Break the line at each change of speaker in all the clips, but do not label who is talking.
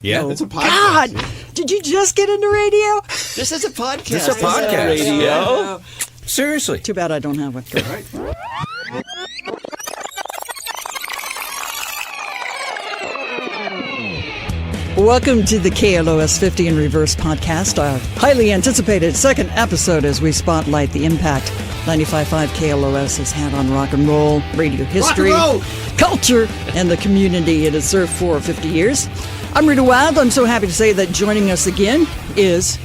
Yeah,
No.
it's a podcast.
God, did you just get into radio?
This is a podcast.
This is a podcast.
Radio.
Yeah. Seriously.
Too bad I don't have one.
All right.
Welcome to the KLOS 50 in Reverse podcast, our highly anticipated second episode as we spotlight the impact 95.5 KLOS has had on rock and roll, radio history, culture, and the community it has served for 50 years. I'm Rita Wild. I'm so happy to say that joining us again is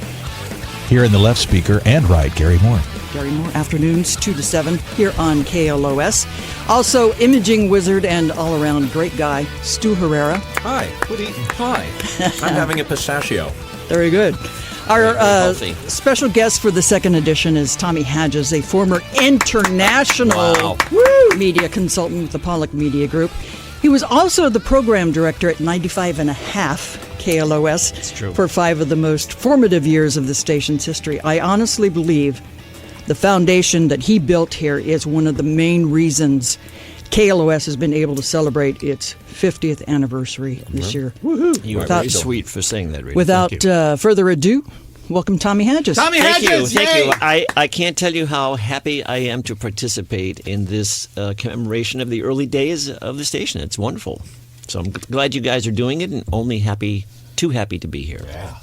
Here in the left speaker and right, Gary Moore.
Gary Moore, afternoons 2 to 7 here on KLOS. Also, imaging wizard and all-around great guy, Stu Herrera.
Hi. Good evening. Hi. I'm having a pistachio.
Very good. Our
healthy.
special guest for the second edition is Tommy Hadges, a former international
Wow.
media consultant with the Pollock Media Group. He was also the program director at 95.5 KLOS for 5 of the most formative years of the station's history. I honestly believe the foundation that he built here is one of the main reasons KLOS has been able to celebrate its 50th anniversary this year.
You are very sweet for saying that, Rita.
Without
Thank you.
further ado, welcome Tommy Hadges.
Tommy Hadges,
Thank
yay!
you. I can't tell you how happy I am to participate in this commemoration of the early days of the station. It's wonderful. So I'm glad you guys are doing it, and too happy to be here.
Yeah.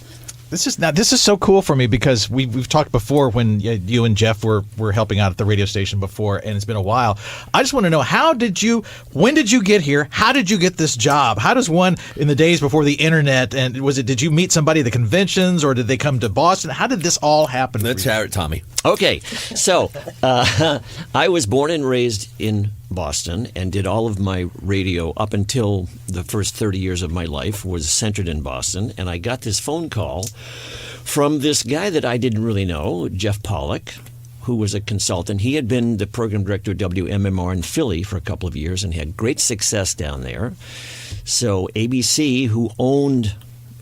This is so cool for me because we've talked before when you and Jeff were helping out at the radio station before, and it's been a while. I just want to know, when did you get here? How did you get this job? How does one in the days before the internet, and did you meet somebody at the conventions or did they come to Boston? How did this all happen?
Let's have it, Tommy.
Okay, so I was born and raised in Boston and did all of my radio up until the first 30 years of my life was centered in Boston. And I got this phone call from this guy that I didn't really know, Jeff Pollock, who was a consultant. He had been the program director of WMMR in Philly for a couple of years and had great success down there. So ABC, who owned...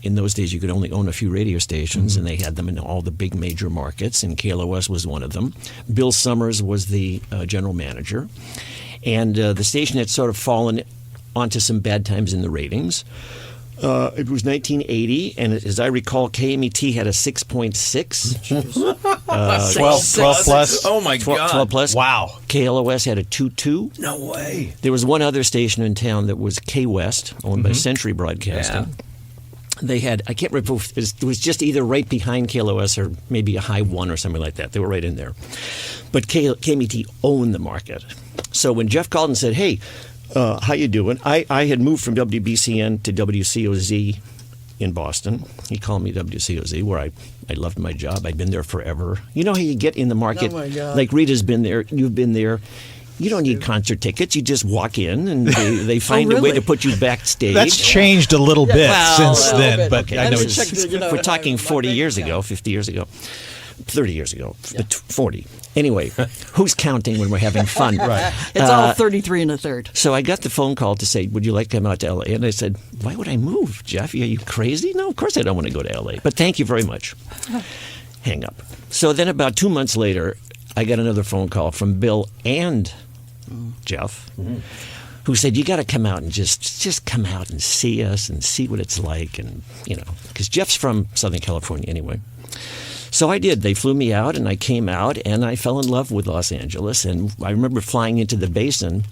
In those days, you could only own a few radio stations, and they had them in all the big major markets, and KLOS was one of them. Bill Summers was the general manager. And the station had sort of fallen onto some bad times in the ratings. It was 1980, and as I recall, KMET had a 6.6.
12 plus.
Oh, my
12
God.
plus.
Wow.
KLOS had a 2.2.
No way.
There was one other station in town that was K-West, owned by Century Broadcasting.
Yeah.
They had, I can't remember if it was just either right behind KLOS or maybe a high 1 or something like that. They were right in there. But KMET owned the market. So when Jeff called and said, hey, how you doing? I had moved from WBCN to WCOZ in Boston. He called me WCOZ, where I loved my job. I'd been there forever. You know how you get in the market?
Oh, my God.
Like Rita's been there. You've been there. You don't need concert tickets. You just walk in, and they find a way
really?
to put you backstage.
That's changed a little bit
Well,
since
a little
then,
bit.
but
Okay,
I know
me
it's
check the-
we're talking 40 years ago, 50 years ago, 30 years ago, 40. Anyway, who's counting when we're having fun?
right.
It's all 33 and a third.
So I got the phone call to say, would you like to come out to L.A.? And I said, why would I move, Jeff? Are you crazy? No, of course I don't want to go to L.A., but thank you very much. Hang up. So then about 2 months later, I got another phone call from Bill and Jeff, who said, you got to come out and just come out and see us and see what it's like. And, because Jeff's from Southern California anyway. So I did. They flew me out, and I came out, and I fell in love with Los Angeles. And I remember flying into the basin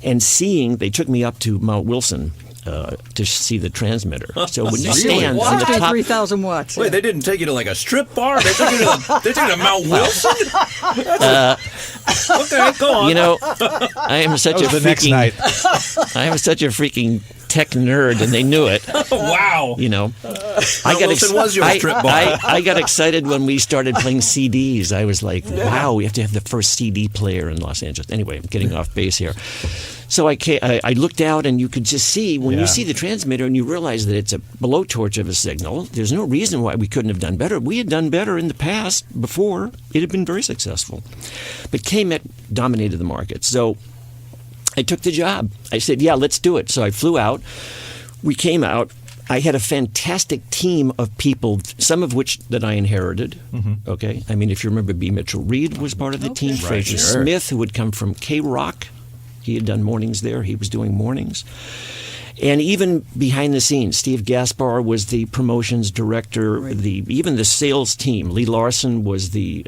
and they took me up to Mount Wilson to see the transmitter. So when you stand on the top...
3,000 watts.
Wait, they didn't take you to like a strip bar? They took you to Mount Wilson? Okay, go on.
I am such a
The next night.
I am such a freaking tech nerd, and they knew it.
Wow. Wilson was your strip bar.
I got excited when we started playing CDs. I was like, wow, we have to have the first CD player in Los Angeles. Anyway, I'm getting off base here. So I looked out, and you could just see, when you see the transmitter and you realize that it's a blowtorch of a signal, there's no reason why we couldn't have done better. We had done better in the past before. It had been very successful. But KMET dominated the market. So I took the job. I said, yeah, let's do it. So I flew out. We came out. I had a fantastic team of people, some of which that I inherited. Okay, I mean, if you remember, B. Mitchell Reed was part of the team. Frazier Smith, who had come from K-Rock. He had done mornings there. He was doing mornings. And even behind the scenes, Steve Gaspard was the promotions director.
Right.
Even the sales team. Lee Larson was the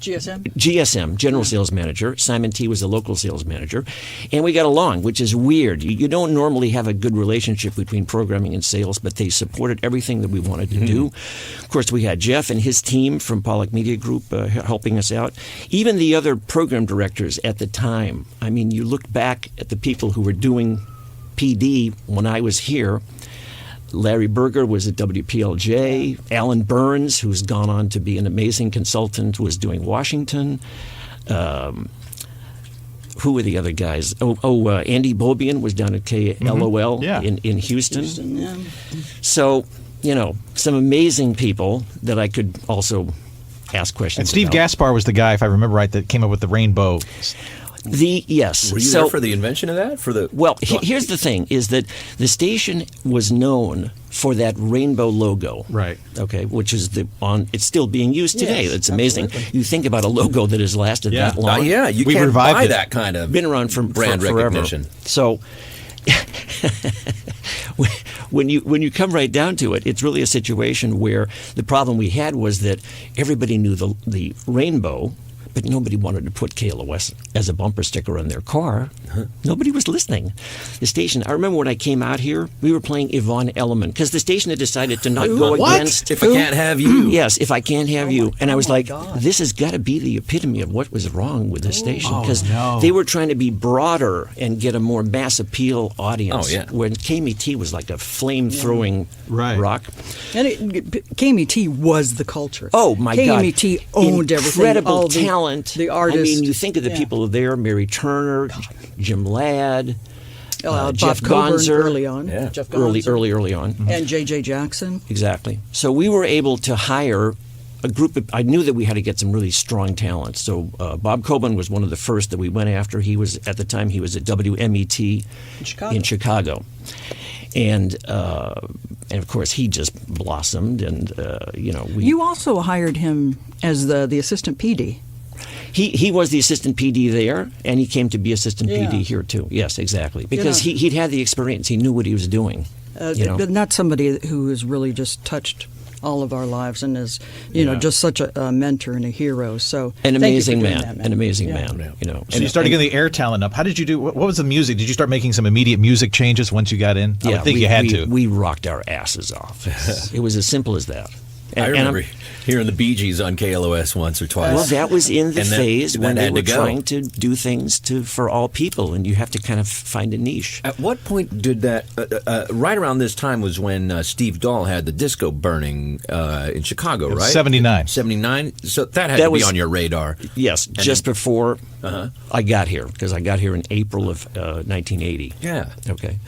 GSM, General Sales Manager. Simon T. was the local sales manager. And we got along, which is weird. You don't normally have a good relationship between programming and sales, but they supported everything that we wanted to do. Of course, we had Jeff and his team from Pollock Media Group helping us out. Even the other program directors at the time. I mean, you look back at the people who were doing PD when I was here. Larry Berger was at WPLJ. Alan Burns, who's gone on to be an amazing consultant, was doing Washington. Who were the other guys? Andy Bobian was down at KLOL in Houston. So, some amazing people that I could also ask questions
And Steve
about.
Gaspard was the guy, if I remember right, that came up with the rainbow.
Yes.
Were you there for the invention of that?
Well, here's the thing: is that the station was known for that rainbow logo,
Right?
Okay, which is it's still being used today.
Yes,
That's amazing.
absolutely.
You think about a logo that has lasted that long.
You
We
can't
revived
buy
it.
that kind of
Been around for
brand
forever.
recognition.
So. When you come right down to it, it's really a situation where the problem we had was that everybody knew the rainbow, but nobody wanted to put KLOS as a bumper sticker on their car. Nobody was listening. The station, I remember when I came out here, we were playing Yvonne Elliman because the station had decided to not go
What?
against.
If I can't have you.
Yes, if I can't have you. And I was like,
God.
this has got to be the epitome of what was wrong with this station.
Oh,
Because
no.
they were trying to be broader and get a more mass appeal audience.
Oh, yeah.
When KMET was like a flame-throwing
Right.
rock.
And KMET was the culture.
Oh, my God.
KMET owned everything.
Incredible
all the
talent.
The artists.
I mean, you think of the
Yeah.
people there, Mary Turner, Jim Ladd,
Bob
Jeff
Coburn
Gonzer.
early on.
Yeah.
Jeff Gonzer.
Early on.
And J.J. Jackson.
Exactly. So we were able to hire a group of, I knew that we had to get some really strong talent. So Bob Coburn was one of the first that we went after. He was, at the time, he was at WMET in Chicago. And of course, he just blossomed. And,
You also hired him as the assistant PD.
He was the assistant PD there, and he came to be assistant
Yeah.
PD here, too. Yes, exactly. Because he'd had the experience. He knew what he was doing.
But not somebody who has really just touched all of our lives and is, just such a mentor and a hero. So
An
thank you
amazing
for doing
man.
that,
An amazing
Yeah.
man.
So you started getting the air talent up. How did you do? What was the music? Did you start making some immediate music changes once you got in? I would think you had to.
We rocked our asses off. It was as simple as that.
I remember hearing the Bee Gees on KLOS once or twice.
Well, that was in the
And
phase when
that
they
had
were
to go.
trying to do things for all people, and you have to kind of find a niche.
At what point did that? Right around this time was when Steve Dahl had the disco burning in Chicago, right?
79.
79. So that had
That
to be
was-
on your radar.
Yes, just before I got here, because I got here in April of 1980.
Yeah.
Okay.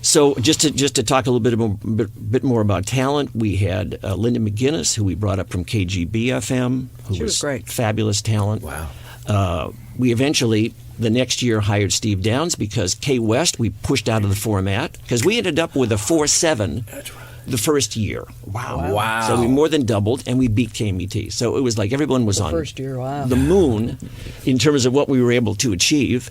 So just to talk a little bit more about talent, we had Linda McGinnis, who we brought up from KGB-FM, who
She was great.
Fabulous talent.
Wow.
We eventually, the next year, hired Steve Downs because K West we pushed out of the format because we ended up with a 4-7 the first year.
Wow.
So we more than doubled, and we beat KMET. So it was like everyone was on
first year, wow.
the moon in terms of what we were able to achieve.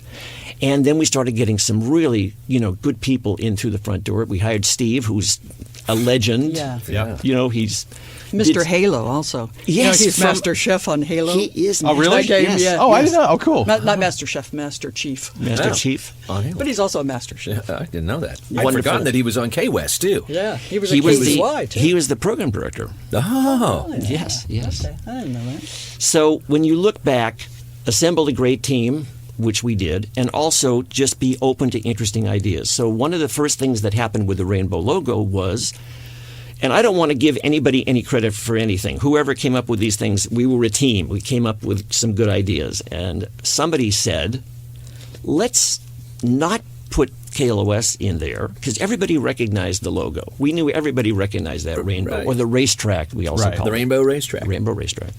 And then we started getting some really, good people in through the front door. We hired Steve, who's a legend.
Yeah.
He's
Mr. Halo also.
Yes,
he's
from-
Master Chef on Halo.
He is.
Oh, really?
Okay,
Yes.
yeah.
Oh, I didn't know. Oh, cool.
Not Master Chef, Master Chief.
Master
Yeah.
Chief.
On Halo.
But he's also a Master Chef.
I didn't know that. I'd
Wonderful.
forgotten that he was on K West too.
Yeah, he was
He
a
was
KZY, too.
he was the program director.
Oh.
Yes.
Okay, I didn't know that.
So when you look back, assembled a great team, which we did, and also just be open to interesting ideas. So one of the first things that happened with the rainbow logo was, and I don't want to give anybody any credit for anything. Whoever came up with these things, we were a team. We came up with some good ideas. And somebody said, let's not put KLOS in there because everybody recognized the logo. We knew everybody recognized that rainbow,
Right.
or the racetrack, we also
Right.
call
The
it.
Rainbow Racetrack.
Rainbow Racetrack.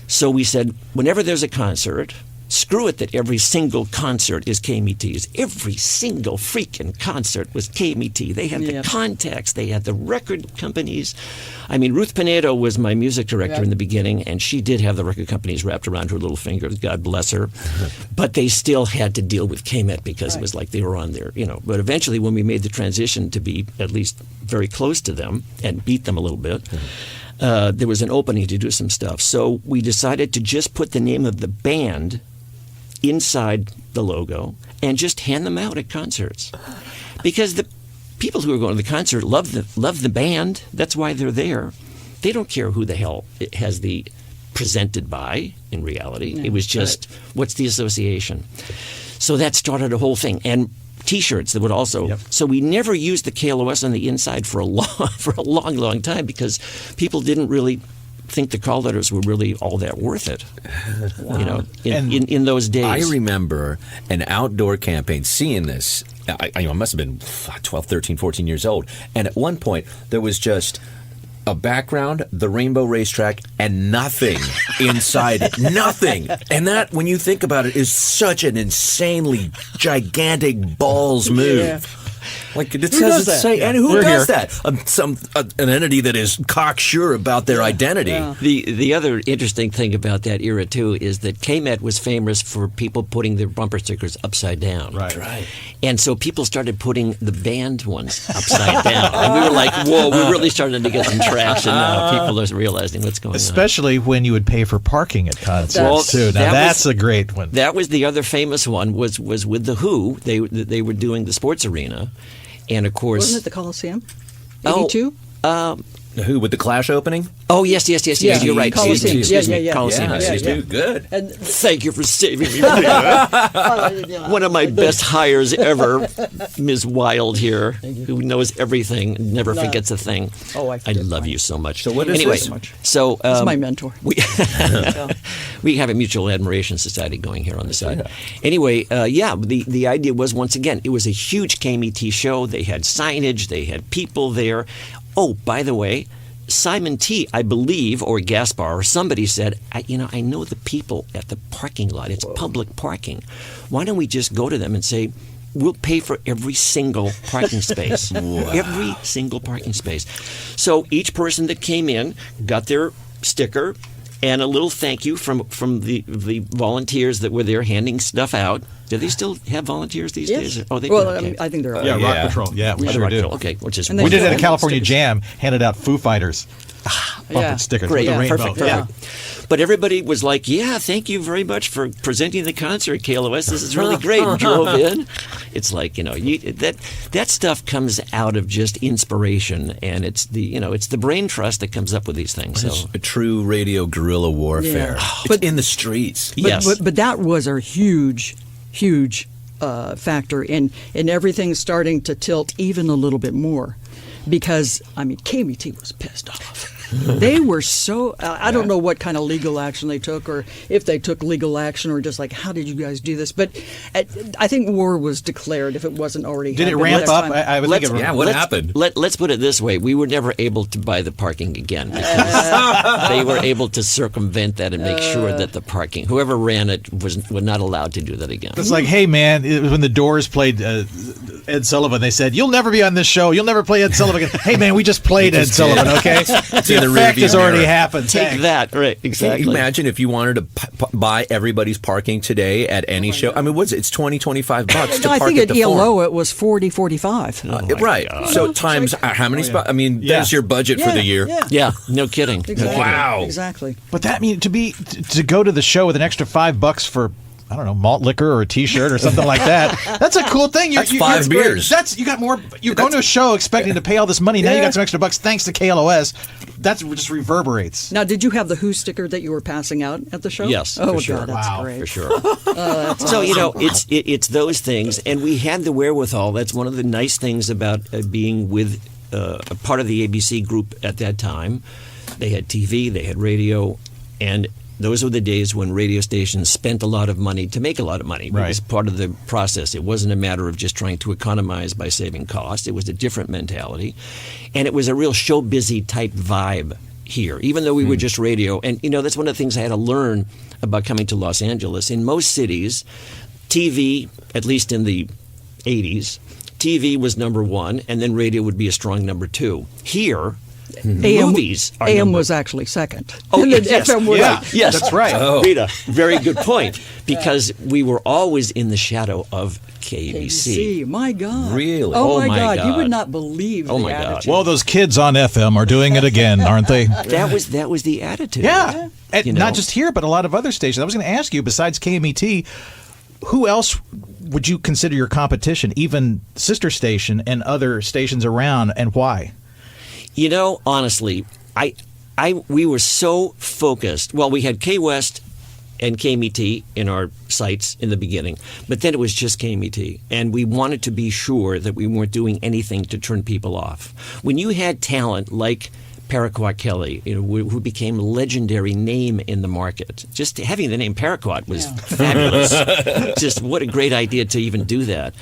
So we said, whenever there's a concert, screw it that every single concert is KMET's. Every single freaking concert was KMET. They had the contacts. They had the record companies. I mean, Ruth Pinedo was my music director in the beginning, and she did have the record companies wrapped around her little finger. God bless her. But they still had to deal with KMET because it was like they were on there, But eventually, when we made the transition to be at least very close to them and beat them a little bit, there was an opening to do some stuff. So we decided to just put the name of the band inside the logo and just hand them out at concerts. Because the people who are going to the concert love the band. That's why they're there. They don't care who the hell it has the presented by in reality. It was just, what's the association? So that started a whole thing. And T-shirts that would also. So we never used the KLOS on the inside for a long time because people didn't really think the call letters were really all that worth it. Wow. In those days.
I remember an outdoor campaign seeing this. I must have been 12, 13, 14 years old. And at one point, there was just a background, the Rainbow Racetrack, and nothing inside it. Nothing. And that, when you think about it, is such an insanely gigantic balls move. Yeah. Like, it doesn't say, and who does that? An entity that is cocksure about their identity.
Yeah. The other interesting thing about that era, too, is that KMET was famous for people putting their bumper stickers upside down.
Right.
And so people started putting the band ones upside down. And we were like, whoa, we're really starting to get some traction now. People are realizing what's going on.
Especially when you would pay for parking at concerts, too. Now, that's a great one.
That was the other famous one, was with The Who. They were doing the sports arena. And of course,
wasn't it the Coliseum? 82?
Who, with the Clash opening?
Oh, yes. You're right.
Coliseum.
Excuse me. Coliseum.
Good.
And thank you for saving me. One of my best hires ever, Ms. Wild here, who knows everything, never forgets a thing.
Oh, I
love you so much.
So what is
anyway,
this?
So
he's my mentor.
We have a mutual admiration society going here on the side. Anyway, the idea was, once again, it was a huge KMET show. They had signage. They had people there. Oh, by the way, Simon T., I believe, or Gaspard, or somebody said, I know the people at the parking lot. It's public parking. Why don't we just go to them and say, we'll pay for every single parking space. Every single parking space. So each person that came in got their sticker and a little thank you from the volunteers that were there handing stuff out. Do they still have volunteers these days? Oh, they do. Okay.
I think they're all
Rock Patrol. Yeah, we sure do.
Okay, which is
we did it at California Jam, handed out Foo Fighters bumper stickers with the rainbow.
Perfect. Yeah. But everybody was like, thank you very much for presenting the concert, KLOS. This is really great. And drove in. It's like, that stuff comes out of just inspiration, and it's the brain trust that comes up with these things. So.
It's a true radio guerrilla warfare. It's in the streets.
But that was a huge factor in everything starting to tilt even a little bit more, because KMET was pissed off. They were so I don't know what kind of legal action they took, or if they took legal action, or just like, how did you guys do this? But I think war was declared if it wasn't already.
Did it ramp up?
What happened?
Let's put it this way: we were never able to buy the parking again because they were able to circumvent that and make sure that the parking, whoever ran it, was not allowed to do that again.
It's like, hey man, when the Doors played Ed Sullivan, they said, "You'll never be on this show. You'll never play Ed Sullivan again." Hey man, we just played Ed Sullivan. Okay. The effect has already happened.
Take that, right? Exactly.
Can you imagine if you wanted to buy everybody's parking today at any show? It's $20, $25 to park at the Forum.
I think at ELO it was $40, $45.
Right. God. So times how many spots? There's your budget for the year.
Yeah. No kidding.
Exactly.
Wow.
Exactly.
But that means to go to the show with an extra $5 for, I don't know, malt liquor or a T-shirt or something like that. That's a cool thing.
That's 5 beers.
You got more. You're going to a show expecting to pay all this money. Now you got some extra bucks thanks to KLOS. That just reverberates.
Now, did you have the Who sticker that you were passing out at the show?
Yes.
Oh,
for sure.
God, that's great.
For sure. So it's those things, and we had the wherewithal. That's one of the nice things about being with a part of the ABC group at that time. They had TV, they had radio, and those were the days when radio stations spent a lot of money to make a lot of money. Right. It was part of the process. It wasn't a matter of just trying to economize by saving costs. It was a different mentality. And it was a real show busy type vibe here, even though we were just radio. And, that's one of the things I had to learn about coming to Los Angeles. In most cities, TV, at least in the 80s, TV was number one, and then radio would be a strong number two. Here, movies are
AM was actually second.
Oh,
And then
yes.
FM was
Yes,
that's right.
Oh. Rita, very good point. Because we were always in the shadow of KBC.
My God.
Really?
Oh,
Oh,
my
my
God. You
God.
would not believe
Oh,
the
my God.
attitude.
Well, those kids on FM are doing it again, aren't they?
That was the attitude.
Yeah. And
You
not
know?
just here, but a lot of other stations. I was going to ask you, besides KMET, who else would you consider your competition, even sister station and other stations around, and why?
Honestly, we were so focused. Well, we had K-West and KMET in our sites in the beginning, but then it was just KMET, and we wanted to be sure that we weren't doing anything to turn people off. When you had talent like Paraquat Kelly, who became a legendary name in the market. Just having the name Paraquat was fabulous. Just what a great idea to even do that.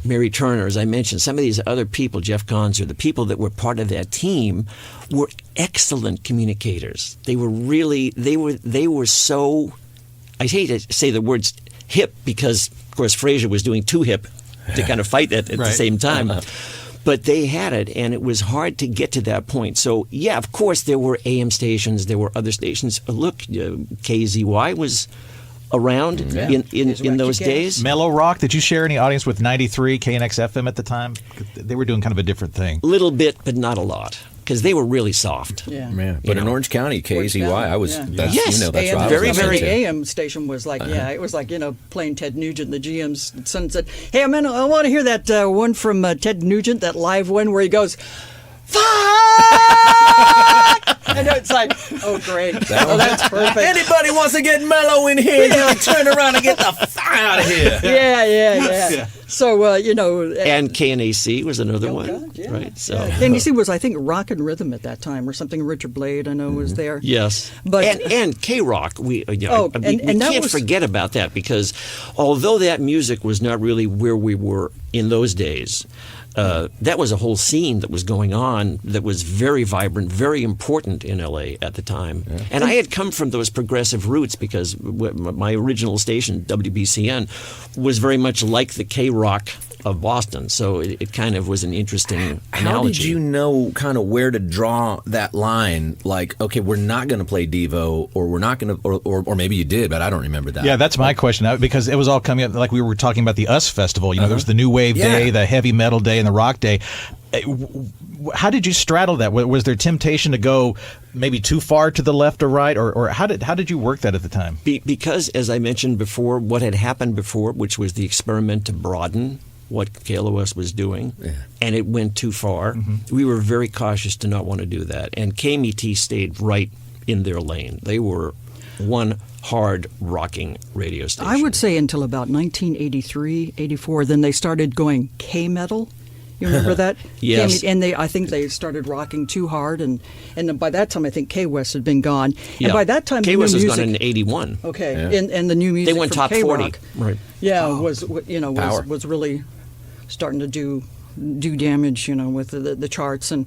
Mary Turner, as I mentioned, some of these other people, Jeff Gonzer, the people that were part of that team were excellent communicators. They were so, I hate to say the words hip because, of course, Frazier was doing too hip to kind of fight that at the same time. But they had it, and it was hard to get to that point. So, yeah, of course, there were AM stations. There were other stations. Look, KZY was around in those days.
Mellow Rock, did you share any audience with 93 KNX FM at the time? They were doing kind of a different thing.
Little bit, but not a lot, because they were really soft.
Yeah.
But in Orange County, KZY, I was. That's,
Yes.
that's
AM,
what I was
very,
listening
very-
to.
The AM station was like, it was like, playing Ted Nugent. The GM's son said, "Hey, man, I want to hear that one from Ted Nugent, that live one where he goes, fuck!" And it's like, oh, great. That's perfect.
Anybody wants to get mellow in here, turn around and get the fuck out of here.
Yeah. So,
And KNAC was another one,
God, yeah.
right? So.
KNC was, I think, Rock and Rhythm at that time or something. Richard Blade, I know, was there.
Yes,
But-
and K-Rock, we
and
we
that
can't
was-
forget about that because although that music was not really where we were in those days, that was a whole scene that was going on that was very vibrant, very important in LA at the time. Yeah. And I had come from those progressive roots because my original station, WBCN, was very much like the K-Rock of Boston. So it kind of was an interesting analogy.
How did you know kind of where to draw that line? Like, okay, we're not going to play Devo, or we're not going to, or maybe you did, but I don't remember that.
Yeah, that's my question, because it was all coming up, like we were talking about the US Festival. There was the New Wave Day, the Heavy Metal Day, and the Rock Day. How did you straddle that? Was there temptation to go maybe too far to the left or right, or how did you work that at the time?
Because, as I mentioned before, what had happened before, which was the experiment to broaden what KLOS was doing, and it went too far. We were very cautious to not want to do that. And KMET stayed right in their lane. They were one hard rocking radio station.
I would say until about 1983, 84, then they started going K-metal. You remember that?
Yes.
And I think they started rocking too hard, and then by that time I think K-West had been gone.
Yeah.
And by that time
K-West
the
was
new
gone in
music,
81.
okay, and the new music
They went
from
top
K-Rock,
40. Right.
Yeah,
Power.
was really starting to do damage, with the charts and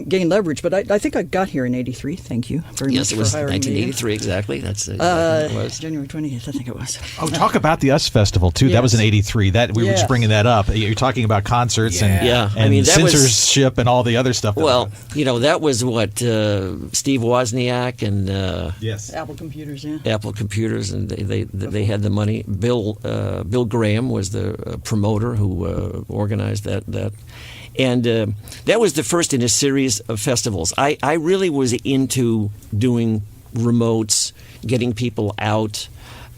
gain leverage. But I think I got here in 83. Thank you very
Yes,
much
it was
for hiring
1983 exactly. That's it was.
January 20th, I think it was.
Oh, talk about the US Festival too. That was in
Yes.
'83. That we were just
Yes.
bringing that up. You're talking about concerts and
Yeah. I
and
mean, that was-
censorship and all the other stuff.
Well, that was what Steve Wozniak and
yes.
Apple computers, yeah.
Apple Computers, and they had the money. Bill Graham was the promoter who organized that. And that was the first in a series of festivals. I really was into doing remotes, getting people out,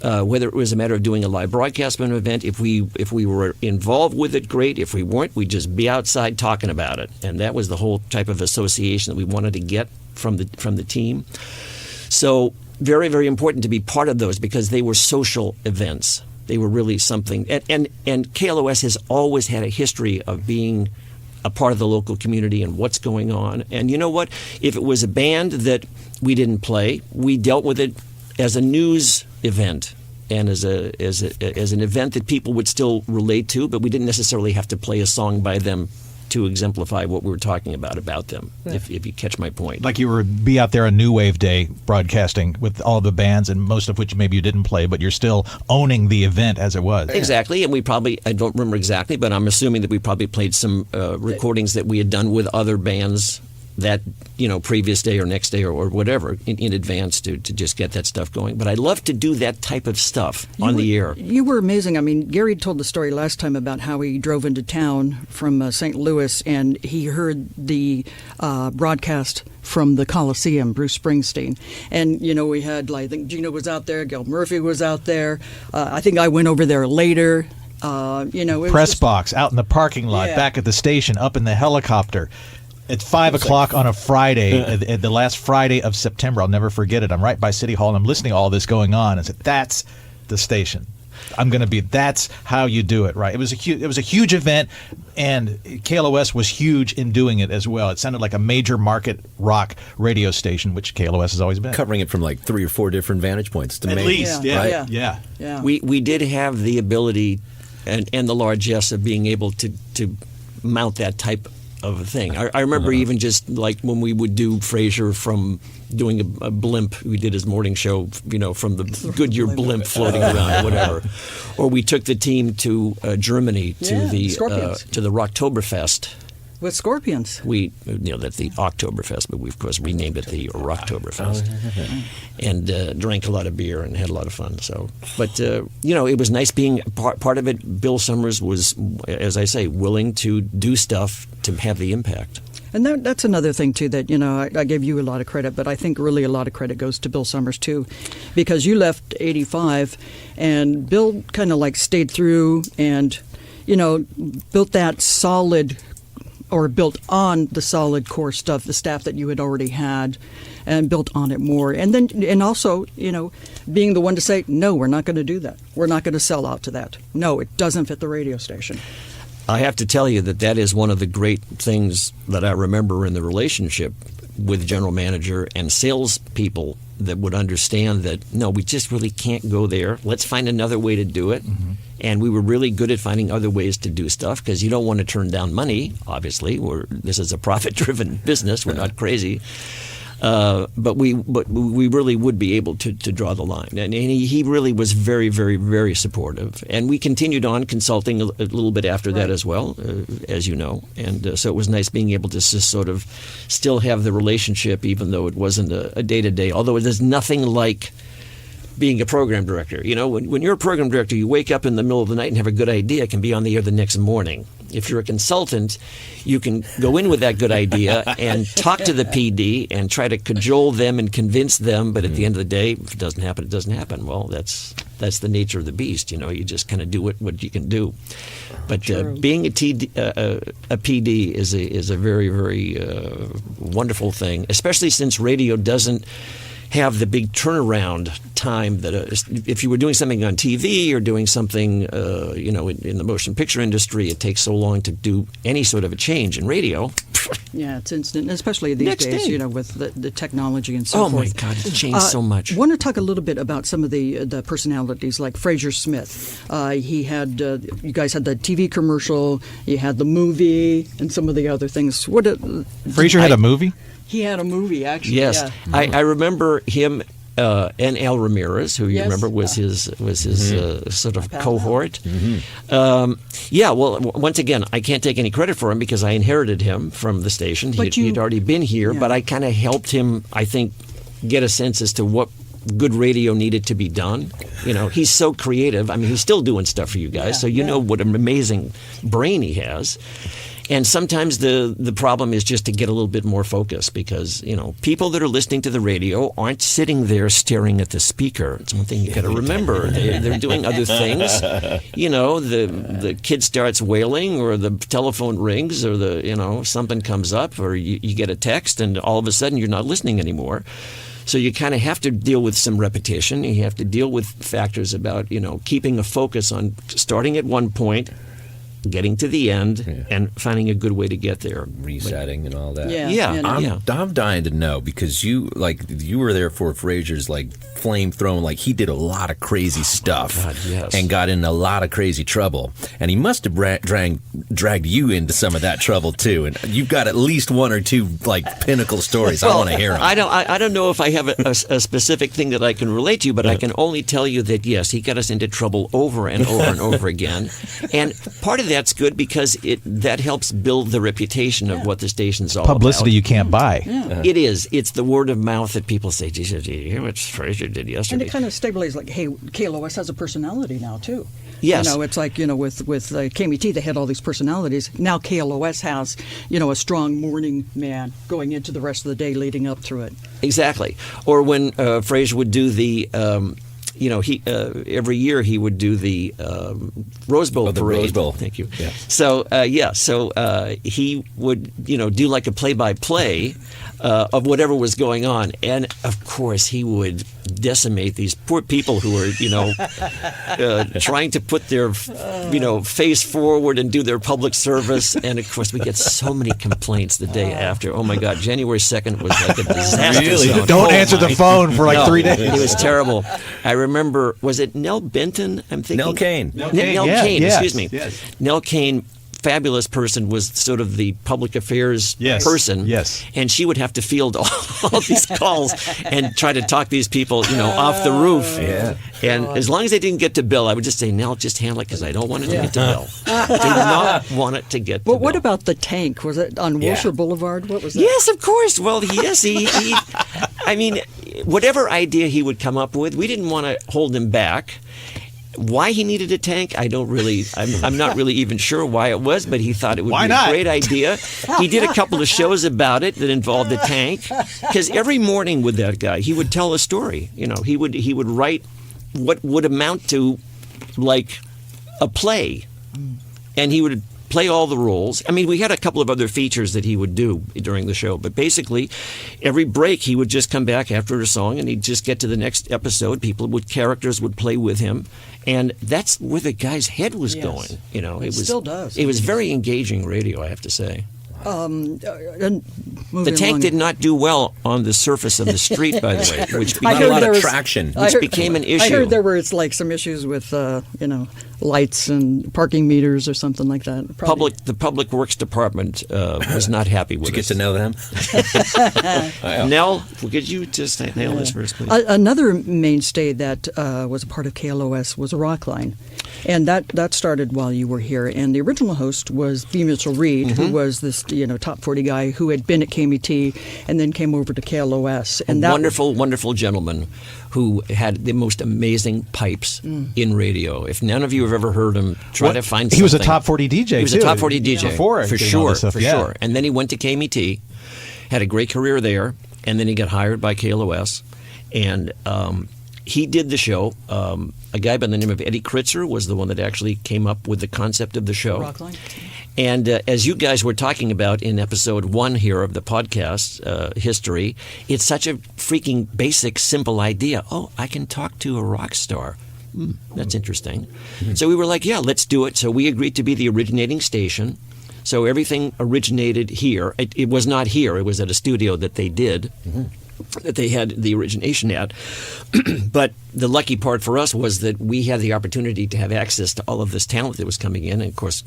whether it was a matter of doing a live broadcast of an event. If we were involved with it, great. If we weren't, we'd just be outside talking about it. And that was the whole type of association that we wanted to get from the team. So very, very important to be part of those because they were social events. They were really something. And KLOS has always had a history of being a part of the local community and what's going on. And you know what? If it was a band that we didn't play, we dealt with it as a news event and as an event that people would still relate to, but we didn't necessarily have to play a song by them to exemplify what we were talking about them, if you catch my point.
Like you would be out there on New Wave Day broadcasting with all the bands, and most of which maybe you didn't play, but you're still owning the event as it was.
Exactly, and we probably, I don't remember exactly, but I'm assuming that we probably played some recordings that we had done with other bands that, previous day or next day or whatever in advance to just get that stuff going. But I love to do that type of stuff on the air.
You were amazing. I mean, Gary told the story last time about how he drove into town from St. Louis and he heard the broadcast from the Coliseum, Bruce Springsteen. And, we had, I think Gina was out there, Gil Murphy was out there. I think I went over there later.
Press box out in the parking lot, back at the station, up in the helicopter. It's 5 o'clock on a Friday, the last Friday of September. I'll never forget it. I'm right by City Hall, and I'm listening to all this going on. I said, that's the station. That's how you do it, right? It was a huge event, and KLOS was huge in doing it as well. It sounded like a major market rock radio station, which KLOS has always been.
Covering it from like 3 or 4 different vantage points.
At least,
right?
Yeah.
We did have the ability and the largesse of being able to mount that type of a thing. I remember even just like when we would do Frazier from doing a blimp, we did his morning show, from the Goodyear blimp floating around or whatever. Or we took the team to Germany to the Rocktoberfest.
With Scorpions.
That's the Oktoberfest, but we, of course, renamed it the Rocktoberfest. And drank a lot of beer and had a lot of fun. So, but, it was nice being part of it. Bill Summers was, as I say, willing to do stuff to have the impact.
And that's another thing, too, that, I gave you a lot of credit, but I think really a lot of credit goes to Bill Summers, too, because you left 85, and Bill kind of stayed through and, built that solid or built on the solid core stuff, the staff that you had already had, and built on it more. And also, being the one to say, no, we're not going to do that. We're not going to sell out to that. No, it doesn't fit the radio station.
I have to tell you that is one of the great things that I remember in the relationship with general manager and salespeople that would understand that, no, we just really can't go there. Let's find another way to do it. Mm-hmm. And we were really good at finding other ways to do stuff because you don't want to turn down money, obviously. This is a profit-driven business. We're not crazy. But we really would be able to draw the line. And he really was very, very, very supportive. And we continued on consulting a little bit after that as well, as you know. And so it was nice being able to just sort of still have the relationship, even though it wasn't a day-to-day. Although there's nothing like being a program director. When you're a program director, you wake up in the middle of the night and have a good idea. It can be on the air the next morning. If you're a consultant, you can go in with that good idea and talk to the PD and try to cajole them and convince them. But at the end of the day, if it doesn't happen, it doesn't happen. Well, that's the nature of the beast. You just kind of do what you can do. But being a PD is a very, very wonderful thing, especially since radio doesn't have the big turnaround time that if you were doing something on TV or doing something, in the motion picture industry, it takes so long to do any sort of a change. In radio,
yeah, it's instant, especially these days, with the technology and so forth.
Oh my God, it's changed so much.
I want to talk a little bit about some of the personalities, like Frazier Smith. He had, you guys had the TV commercial, you had the movie, and some of the other things.
Frazier had a movie?
He had a movie, actually.
Yes,
yeah.
I remember him and Al Ramirez, who you remember was his sort of cohort. Mm-hmm. Well, once again, I can't take any credit for him because I inherited him from the station. He'd already been here, but I kind of helped him, I think, get a sense as to what good radio needed to be done. He's so creative. I mean, he's still doing stuff for you guys, so you know what an amazing brain he has. And sometimes the problem is just to get a little bit more focus because, people that are listening to the radio aren't sitting there staring at the speaker. It's one thing you got to remember. They're doing other things. The kid starts wailing or the telephone rings or something comes up or you get a text and all of a sudden you're not listening anymore. So you kind of have to deal with some repetition. You have to deal with factors about, keeping a focus on starting at one point, getting to the end and finding a good way to get there.
Resetting and all that. I'm dying to know, because you were there for Frazier's flame throwing. He did a lot of crazy stuff.
God, yes.
And got in a lot of crazy trouble. And he must have dragged you into some of that trouble too. And you've got at least one or two pinnacle stories. I want to hear them.
I don't know if I have a specific thing that I can relate to, but I can only tell you that yes, he got us into trouble over and over and over again. And part of that's good because that helps build the reputation of what the station's all
Publicity
about.
you can't buy.
It is. It's the word of mouth that people say, "Geez, did you hear what Frazier did yesterday?"
And it kind of stabilizes. Hey, KLOS has a personality now too.
Yes.
It's with KMET, they had all these personalities. Now KLOS has, a strong morning man going into the rest of the day leading up through it.
Exactly. Or when Frazier would do the, he every year he would do the Rose Bowl
the
parade.
Rose Bowl.
Thank you.
Yeah.
So he would do like a play-by-play of whatever was going on, and of course he would decimate these poor people who were trying to put their face forward and do their public service, and of course we get so many complaints the day after. Oh my God, January 2nd was like a disaster zone.
Don't answer the phone for 3 days.
It was terrible. I remember, was it Nell Benton? I'm thinking
Nell Cain.
Nell Cain,
yes,
excuse me.
yes.
Nell Cain, fabulous person, was sort of the public affairs person.
Yes.
And she would have to field all these calls and try to talk these people, off the roof.
Yeah.
And as long as they didn't get to Bill, I would just say, Nell, just handle it because I don't want it to get to Bill. Do not want it to get to
But
Bill.
what about the tank? Was it on Wilshire Boulevard? What was that?
Yes, of course. Well, yes, he I mean, whatever idea he would come up with, we didn't want to hold him back. Why he needed a tank, I'm not really even sure why it was, but he thought it would be a great idea. He did a couple of shows about it that involved a tank, because every morning with that guy, he would tell a story. He would write what would amount to like a play, and he would play all the roles. I mean, we had a couple of other features that he would do during the show, but basically every break he would just come back after a song and he'd just get to the next episode. Characters would play with him, and that's where the guy's head was going. It
still does.
It was very engaging radio, I have to say.
The
tank did not do well on the surface of the street, by the way, which
Not
became
a lot of traction.
became an issue.
I heard there were some issues with lights and parking meters or something like that. Probably.
The Public Works Department was not happy with
Did you
us.
get to know them?
Nell, could you just nail this first, please?
Another mainstay that was a part of KLOS was a rock line. And that started while you were here. And the original host was B. Mitchell Reed, who was this top 40 guy who had been at KMET and then came over to KLOS. And
Wonderful, wonderful gentleman who had the most amazing pipes in radio. If none of you have ever heard him, try to find something.
He was a top 40 DJ,
He was
too.
a top 40 DJ.
Before
for
getting all
sure,
this stuff,
for sure. And then he went to KMET, had a great career there, and then he got hired by KLOS. And he did the show. A guy by the name of Eddie Kritzer was the one that actually came up with the concept of the show.
Rockline.
And as you guys were talking about in episode 1 here of the podcast history, it's such a freaking basic, simple idea. Oh, I can talk to a rock star. That's interesting. So we were like, yeah, let's do it. So we agreed to be the originating station. So everything originated here. It was not here. It was at a studio that they did. That they had the origination at. But the lucky part for us was that we had the opportunity to have access to all of this talent that was coming in. And of course,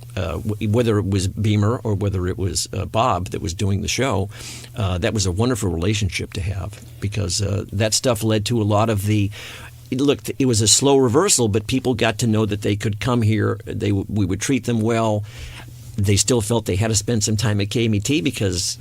whether it was Beamer or whether it was Bob that was doing the show, that was a wonderful relationship to have, because that stuff led to a lot of the... Look, it was a slow reversal, but people got to know that they could come here. We would treat them well. They still felt they had to spend some time at KMET because,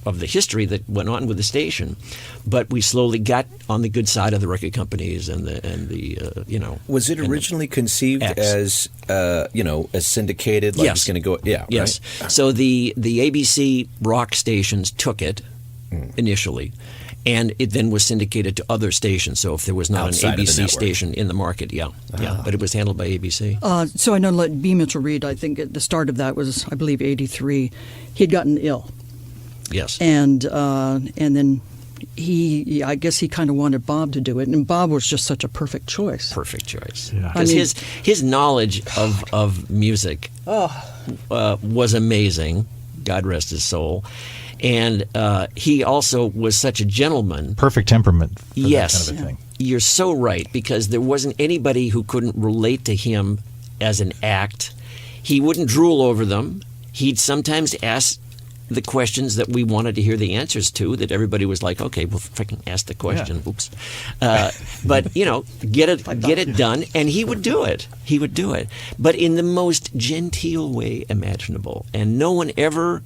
of the history that went on with the station. But we slowly got on the good side of the record companies and the
Was it originally conceived as, as syndicated? Like
Yes.
It's going to go, yeah.
Yes.
Right?
So the ABC rock stations took it initially. And it then was syndicated to other stations. So if there was not
Outside
an
of the
ABC
network.
station in the market, but it was handled by ABC.
So I know like B. Mitchell Reed, I think at the start of that was, I believe, 83. He'd gotten ill.
Yes.
And then I guess he kind of wanted Bob to do it, and Bob was just such a perfect choice.
Perfect choice.
Yeah.
Because his knowledge of music was amazing. God rest his soul. And he also was such a gentleman.
Perfect temperament for
Yes.
that kind of a thing.
You're so right, because there wasn't anybody who couldn't relate to him as an act. He wouldn't drool over them. He'd sometimes ask the questions that we wanted to hear the answers to, that everybody was like, okay, well, freaking ask the question.
Yeah.
Oops. But, get it done, and he would do it. He would do it. But in the most genteel way imaginable. And no one ever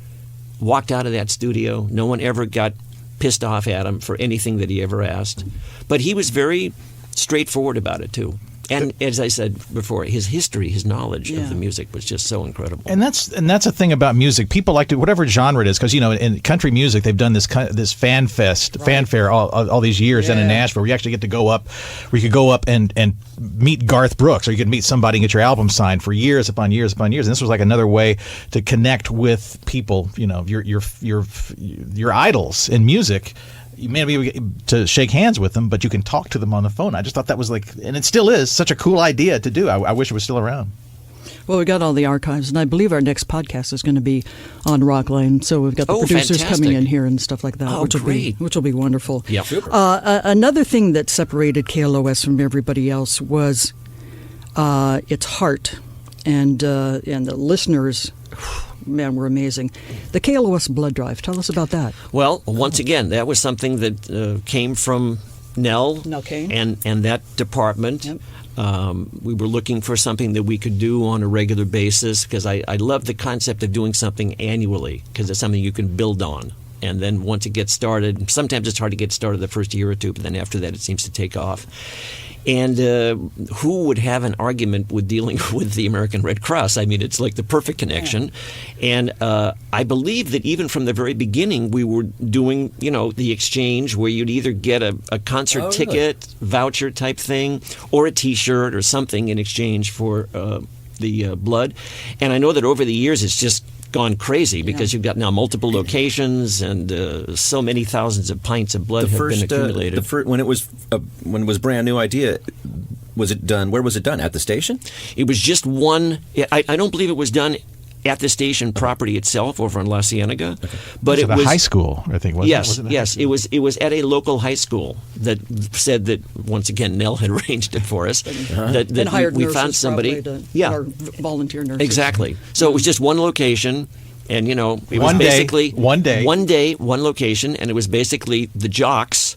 walked out of that studio. No one ever got pissed off at him for anything that he ever asked. But he was very straightforward about it, too. And as I said before, his history, his knowledge of the music was just so incredible.
And that's a thing about music. People like to, whatever genre it is, because in country music they've done this fanfare all these years. And in Nashville, where you actually get to go up, where you could go up and meet Garth Brooks, or you could meet somebody and get your album signed for years upon years upon years. And this was like another way to connect with people. Your idols in music. You may not be able to shake hands with them, but you can talk to them on the phone. I just thought that was and it still is, such a cool idea to do. I wish it was still around.
Well, we got all the archives, and I believe our next podcast is going to be on Rockline. So we've got the producers
fantastic.
coming in here and stuff like that,
Oh, great.
which will be wonderful.
Yeah.
Another thing that separated KLOS from everybody else was its heart, and the listeners. Man, were amazing. The KLOS blood drive. Tell us about that.
Well, once again, that was something that came from Nell
Kane.
and that department.
Yep.
We were looking for something that we could do on a regular basis, because I love the concept of doing something annually, because it's something you can build on. And then once it gets started, sometimes it's hard to get started the first year or two, but then after that it seems to take off. And who would have an argument with dealing with the American Red Cross? I mean, it's like the perfect connection. And I believe that even from the very beginning, we were doing, the exchange where you'd either get a concert ticket, voucher type thing, or a T-shirt or something in exchange for the blood. And I know that over the years it's just gone crazy, because you've got now multiple locations, and so many thousands of pints of blood have been accumulated.
When it was brand new idea, was it done? Where was it done? At the station?
It was just one. I don't believe it was done at the station property itself over in La Cienega, but it
at
was
a high school, I think. Wasn't it?
Yes. It was at a local high school that said that, once again, Nell had arranged it for us. That
and hired
we
nurses
found somebody.
or volunteer nurses.
Exactly. So it was just one location, and it was
One day,
basically
one day.
one location, and it was basically the jocks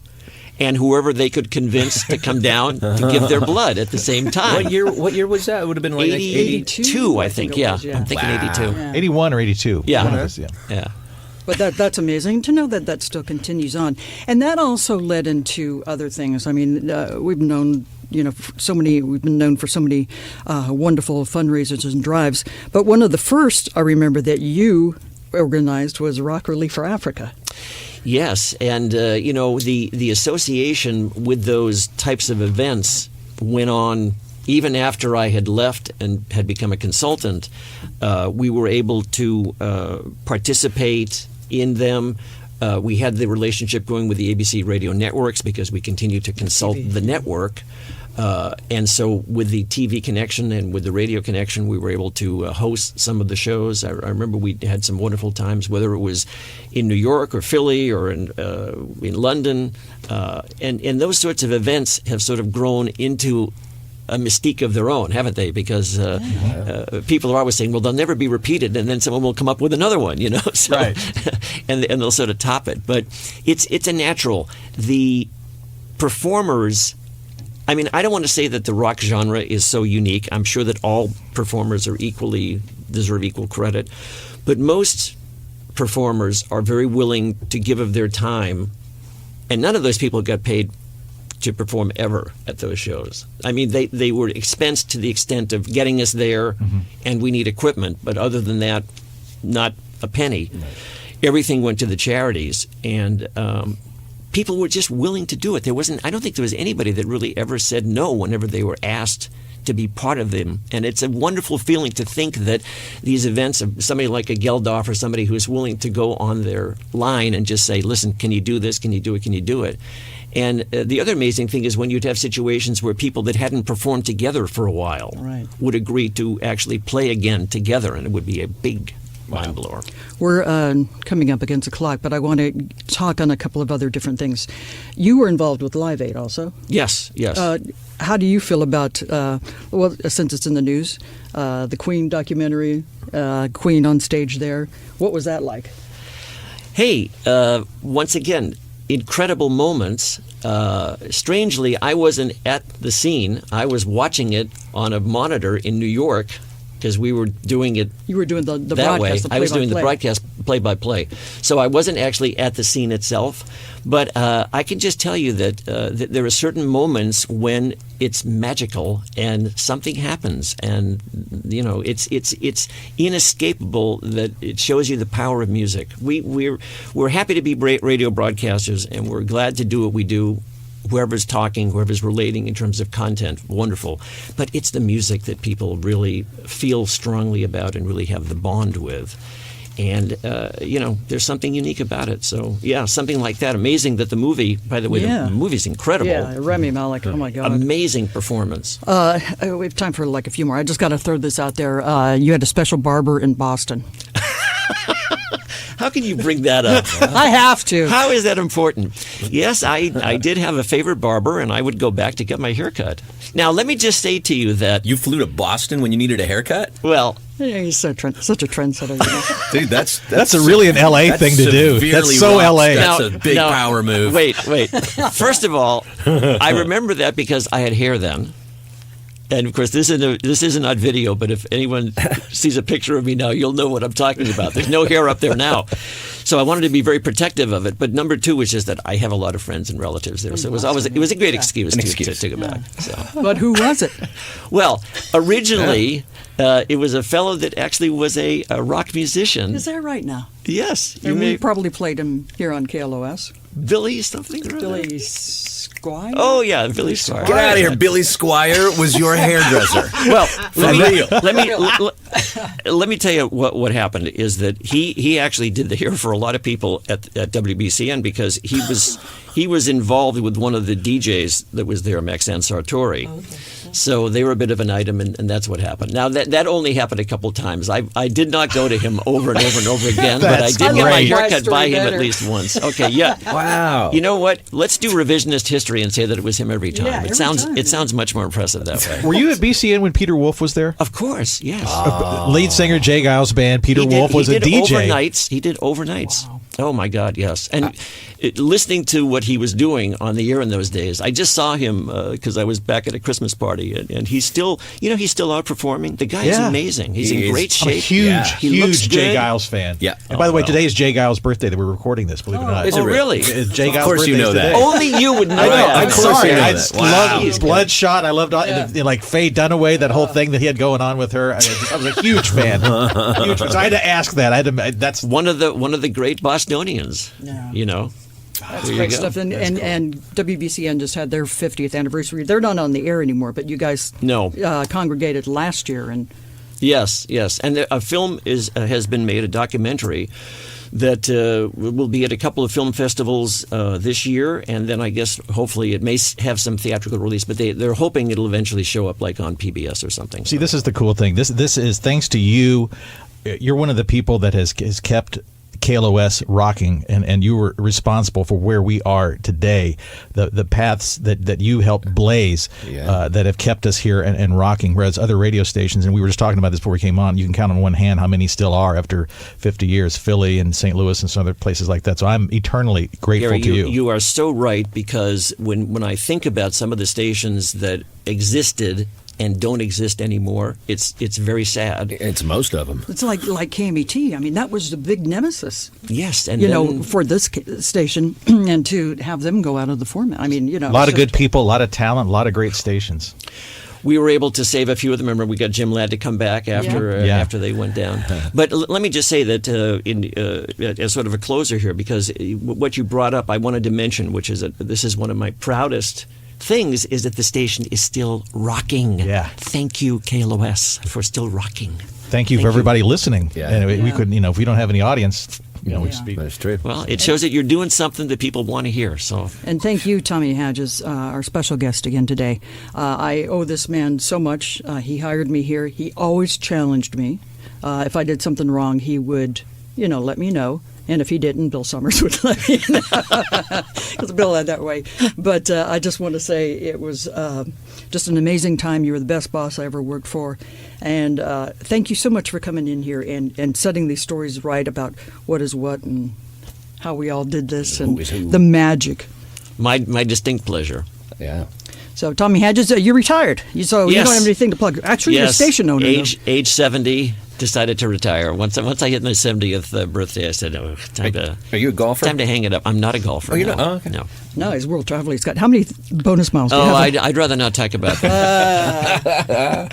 and whoever they could convince to come down to give their blood at the same time.
What year was that? It would have been like
82, I think.
it was, yeah.
I'm thinking 82.
Yeah.
81 or 82.
Yeah.
One of those,
Yeah.
But that's amazing to know that still continues on, and that also led into other things. I mean, we've known. We've been known for so many wonderful fundraisers and drives. But one of the first I remember that you organized was Rock Relief for Africa.
Yes, and the association with those types of events went on even after I had left and had become a consultant. We were able to participate in them. We had the relationship going with the ABC radio networks, because we continued to consult the network. And so with the TV connection and with the radio connection, we were able to host some of the shows. I remember we had some wonderful times, whether it was in New York or Philly or in London. And those sorts of events have sort of grown into a mystique of their own, haven't they? Because people are always saying, well, they'll never be repeated, and then someone will come up with another one, So,
Right.
and they'll sort of top it. But it's a natural. The performers... I mean, I don't want to say that the rock genre is so unique. I'm sure that all performers deserve equal credit. But most performers are very willing to give of their time, and none of those people got paid to perform ever at those shows. I mean, they were expensed to the extent of getting us there, and we need equipment. But other than that, not a penny. Right. Everything went to the charities, and people were just willing to do it. I don't think there was anybody that really ever said no whenever they were asked to be part of them. And it's a wonderful feeling to think that these events of somebody like a Geldof or somebody who's willing to go on their line and just say, listen, can you do this? Can you do it? Can you do it? And the other amazing thing is when you'd have situations where people that hadn't performed together for a while would agree to actually play again together, and it would be a big mind blower.
We're coming up against the clock, but I want to talk on a couple of other different things. You were involved with Live Aid also.
Yes.
How do you feel about, since it's in the news, the Queen documentary, Queen on stage there? What was that like?
Hey, once again, incredible moments. Strangely, I wasn't at the scene. I was watching it on a monitor in New York because we were doing it.
You were doing the
that
broadcast,
way.
the
I was doing the
play-by-play.
broadcast play-by-play. So I wasn't actually at the scene itself. But I can just tell you that there are certain moments when it's magical and something happens, and it's inescapable that it shows you the power of music. We're happy to be radio broadcasters, and we're glad to do what we do. Whoever's talking, whoever's relating in terms of content, wonderful. But it's the music that people really feel strongly about and really have the bond with. And, there's something unique about it. So, yeah, something like that. Amazing that the movie, by the way, the movie's incredible.
Yeah, Rami Malek, oh my God.
Amazing performance.
We have time for like a few more. I just got to throw this out there. You had a special barber in Boston.
How can you bring that up?
I have to.
How is that important? Yes, I did have a favorite barber, and I would go back to get my hair cut. Now, let me just say to you that...
You flew to Boston when you needed a haircut?
Well...
Yeah, he's such a trendsetter. You know?
Dude, that's
really an LA thing to do. That's so LA.
That's a big power move.
Wait. First of all, I remember that because I had hair then. And, of course, this is not video, but if anyone sees a picture of me now, you'll know what I'm talking about. There's no hair up there now. So I wanted to be very protective of it. But number two was just that I have a lot of friends and relatives there. So it was a great excuse to go back. So.
But who was it?
Well, originally, it was a fellow that actually was a rock musician.
Is that right now?
Yes.
And we probably played him here on KLOS.
Billy something?
Billy Squire?
Oh, yeah, Billy Squire.
Get out of here. Billy Squire was your hairdresser.
Well, let me tell you what happened is that he actually did the hair for a lot of people at WBCN because he was involved with one of the DJs that was there, Maxan Sartori. Oh, okay. So they were a bit of an item, and that's what happened. Now, that only happened a couple times. I did not go to him over and over and over again, but I did get my haircut by him at least once. Okay, yeah.
Wow.
You know what? Let's do revisionist history and say that it was him every time.
Yeah,
It sounds much more impressive that way.
Were you at BCN when Peter Wolf was there?
Of course, yes.
Lead singer Jay Giles' band. Peter Wolf was a DJ.
He did overnights.
Wow.
Oh my God, yes. And listening to what he was doing on the air in those days, I just saw him because I was back at a Christmas party, and he's still outperforming. The guy is amazing. He's in great shape.
I'm a huge Jay Giles fan.
Yeah.
And by the way, today is Jay Giles' birthday that we're recording this. Believe it or not.
Is it
really?
Jay Giles'
of course you know
today.
that.
Only you would know that.
I'm sorry. I
Wow.
loved Bloodshot. I loved like Faye Dunaway, that whole thing that he had going on with her. I was a huge fan. Huge fan. So I had to ask that. That's
one of the great Bostonians.
Yeah.
You know.
That's great stuff. And WBCN just had their 50th anniversary. They're not on the air anymore, but you guys congregated last year. And
Yes. And a film has been made, a documentary, that will be at a couple of film festivals this year, and then I guess hopefully it may have some theatrical release, but they're hoping it'll eventually show up like on PBS or something.
See, this is the cool thing. This is thanks to you. You're one of the people that has kept KLOS rocking, and you were responsible for where we are today. The paths that you helped blaze that have kept us here and rocking, whereas other radio stations, and we were just talking about this before we came on, you can count on one hand how many still are after 50 years, Philly and St. Louis and some other places like that. So I'm eternally grateful
Gary,
to you.
You are so right, because when I think about some of the stations that existed and don't exist anymore, it's very sad.
It's most of them.
it's like KMET. I mean, that was the big nemesis.
Yes, and
for this station, and to have them go out of the format. I mean,
a lot of good people, a lot of talent, a lot of great stations.
we were able to save a few of them. Remember, we got Jim Ladd to come back after they went down. But let me just say that as sort of a closer here, because what you brought up, I wanted to mention, which is that this is one of my proudest things is that the station is still rocking.
Yeah.
Thank you, KLOS, for still rocking.
Thank you for everybody listening.
Yeah.
And we could, if we don't have any audience, we'd just be.
That's true.
Well, it shows that you're doing something that people want to hear. So,
And thank you, Tommy Hadges, our special guest again today. I owe this man so much. He hired me here. He always challenged me. If I did something wrong, he would, let me know. And if he didn't, Bill Summers would let me know. Because Bill had that way. But I just want to say it was just an amazing time. You were the best boss I ever worked for. And thank you so much for coming in here and setting these stories right about what is what and how we all did this and
Who is who.
the magic.
my distinct pleasure.
Yeah.
So, Tommy Hadges, you're retired. You don't
Yes.
have anything to plug. Actually, you're a station owner.
Age 70, decided to retire. Once I hit my 70th birthday, I said, "Oh,
Are you a golfer?
time to hang it up." I'm not a golfer.
Oh, you're
no.
not? Oh, okay.
No.
No, he's world traveler. He's got how many bonus miles do you
Oh,
have?
I'd rather not talk about that.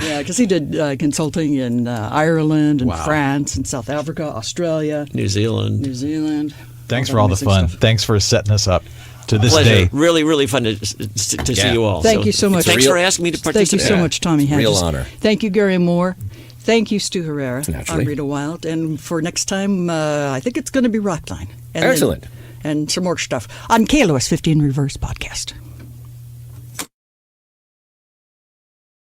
Yeah, because he did consulting in Ireland and France and South Africa, Australia,
New Zealand.
New Zealand.
Thanks for all the
amazing
fun.
stuff.
Thanks for setting us up to this
Pleasure.
day.
Really, really fun to see you all.
Thank you so much.
Thanks
Real-
for asking me to
Thank
participate.
you so much, Tommy Hadges.
Real honor.
Thank you, Gary Moore. Thank you, Stu Herrera.
Naturally.
I'm Rita Wild. And for next time, I think it's going to be Rockline. And
Excellent.
and some more stuff on KLOS 15 Reverse Podcast.